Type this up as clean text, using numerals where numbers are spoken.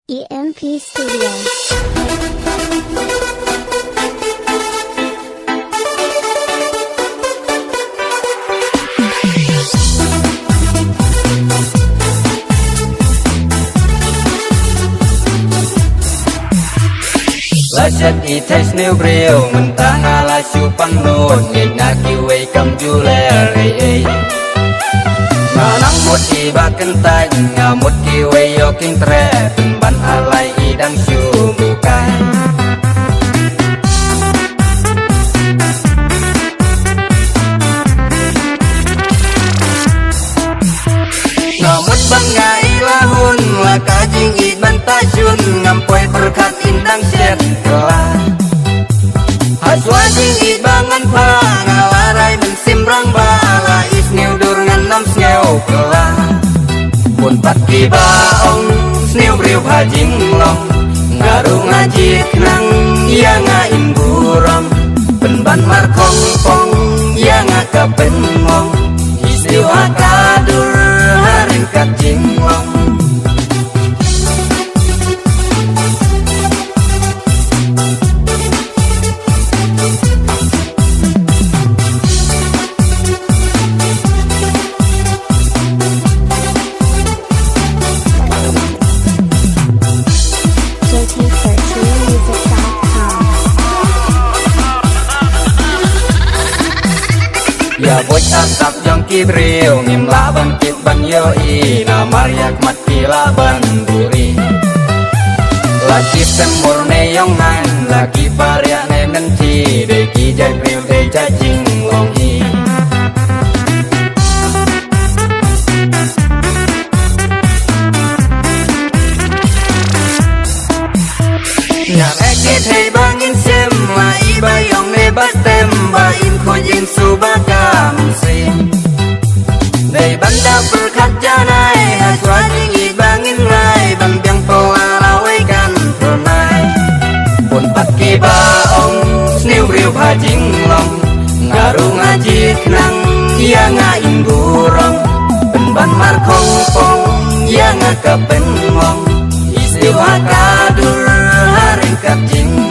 EMP Studio. Lachat I taste new real mentang ala supang nun ngina kiwe kam juleri manang mut I bakentang ngamut kiwe yoking tre ban alai idang sumukai ngamut bangai lahun lakajing I bantajun ngampoy berkat indang syet Haswajing ibangan pangalaray mensimrang bala isniw durngan nam sneo kela Punpat kibaong sniw briw hajing long Ngarung ngajik nang iya nga imburong Penban markong pong iya nga kapenmong Isniw akadur haring kajing long Ya boj asap jong kibriu ngim laban kit ban yoi na mariak mat kila banduri laki semur ne yong nan laki paria ne menti de ki jai briu de jajing long I Nhà ekit hei bangin sem la iba yong ne bastem ba in khojin su bagam sim Dei banda berkat janai haswajing I bangin rai ban biang pola lawe kan pronai Pun pat kibaong sniw riu hajing long Ngarung ngajik nang iya nga imburong Penban markong pong iya nga kapenmong Istiwa kadur haring kapjing